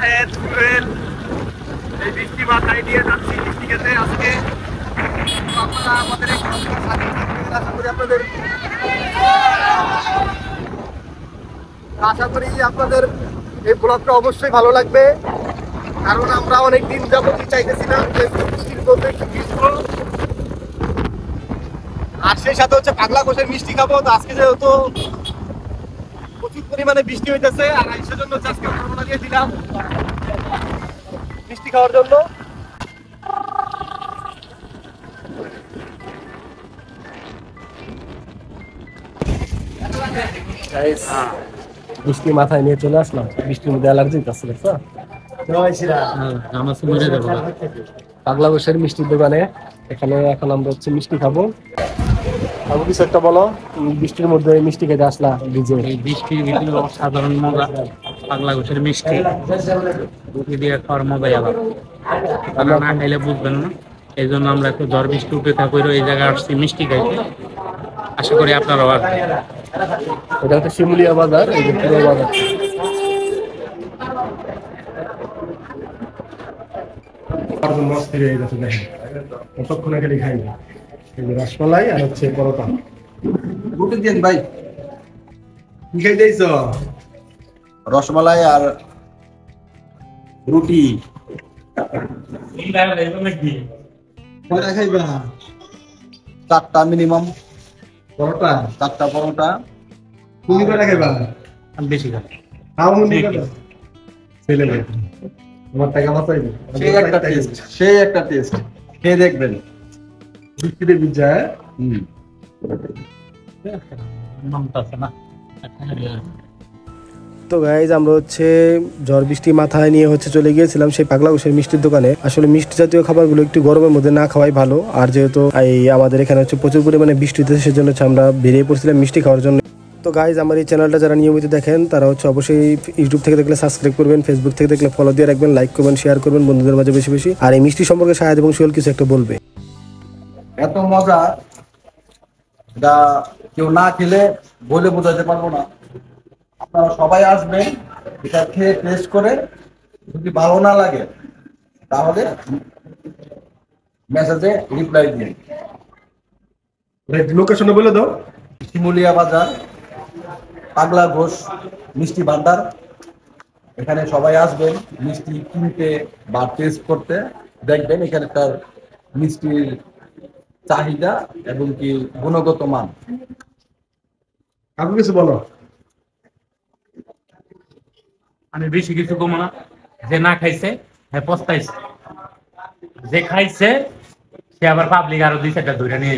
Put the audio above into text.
শাহেদ জুয়েল এই বৃষ্টি মাথায় নিয়ে যাচ্ছি বৃষ্টি খেতে আজকে। আপনারা আমাদের এই আশা করি আপনাদের এই ব্লগটা অবশ্যই ভালো লাগবে, কারণ আমরা অনেক দিন যাবতই চাইতেছিলাম যে আর সেই সাথে হচ্ছে পাগলা ঘোষের মিষ্টি খাবো। তো আজকে যেহেতু প্রচুর পরিমাণে বৃষ্টি হইতেছে আর সেজন্য আজকে রওনা দিয়ে দিলাম মিষ্টি খাওয়ার জন্য। বৃষ্টি মাথায় নিয়ে চলে আসলাম, বৃষ্টির মধ্যে অ্যালার্জি আছে পাগলা ঘোষের মিষ্টির দোকানে। এখানে এখন আমরা হচ্ছে মিষ্টি খাবো। আমি কিছু একটা বলো, বৃষ্টির মধ্যে মিষ্টি খেতে আসলা ভিজে। এই বৃষ্টির ভিতরে অসাধারণ মজা, পাগলা ঘোষের মিষ্টি রুটি দিয়ে খাওয়ার মজাই আলাদা। আপনারা না খাইলে বুঝবেন না, এই জন্য আমরা একটু ঝড় বৃষ্টি উপেক্ষা করে এই জায়গায় আসছি মিষ্টি খাইতে। আশা করি আপনারাও আসবেন। এটা হচ্ছে শিমুলিয়া বাজার, এই যে পুরো বাজার। কতক্ষণ আগে খাই রসমালাই আর হচ্ছে পরোটা। রুটি দিন ভাই, কি খাইতেছ? রসমালাই আর রুটি। খাইবা 4টা মিনিমাম পরোটা, 4টা পরোটা। তুমি কয়টা খাইবা? আমি বেশি খাই। ছেলে ভাই আমার টাকা বাঁচাইবে। সেই একটা টেস্ট খেয়ে দেখবেন। বৃষ্টিতে ভিজা। তো গাইজ আমরা হচ্ছে ঝড় বৃষ্টি মাথায় নিয়ে হচ্ছে চলে গিয়েছিলাম সেই পাগলা ঘোষের মিষ্টির দোকানে। আসলে মিষ্টি জাতীয় খাবারগুলো একটু গরমের মধ্যে না খাওয়াই ভালো, আর যেহেতু এই আমাদের এখানে হচ্ছে প্রচুর পরিমাণে বৃষ্টি হচ্ছে সেজন্য হচ্ছে আমরা বেরিয়ে পড়ছিলাম মিষ্টি খাওয়ার জন্য। তো গাইজ আমার এই চ্যানেলটা যারা নিয়মিত দেখেন তারা হচ্ছে অবশ্যই ইউটিউব থেকে দেখলে সাবস্ক্রাইব করবেন, ফেসবুক থেকে দেখলে ফলো দিয়ে রাখবেন, লাইক করবেন, শেয়ার করবেন বন্ধুদের মাঝে বেশি বেশি। আর এই মিষ্টি সম্পর্কে শাহেদ এবং সোহেল কিছু একটা বলবে। এত মজা, এটা কেউ না খেলে বলে বোঝাতে পারবো না। আপনারা সবাই আসবেন, এটা খেয়ে টেস্ট করে যদি ভালো না লাগে তাহলে মেসেজে রিপ্লাই দিন। লোকেশনে বলে দাও। শিমুলিয়া বাজার, পাগলা ঘোষ মিষ্টি ভান্ডার। এখানে সবাই আসবেন মিষ্টি কিনতে বা টেস্ট করতে। দেখবেন এখানকার মিষ্টির চাহিদা এবং কি গুণগত মান। আপনি কিছু বলো। আমি বেশি কিছু কমো না, যে না খাইছে হ্যাঁ পস্তাইছে, যে খাইছে সে আবার পাবলিক আরো 2-4টা ধরে নিয়ে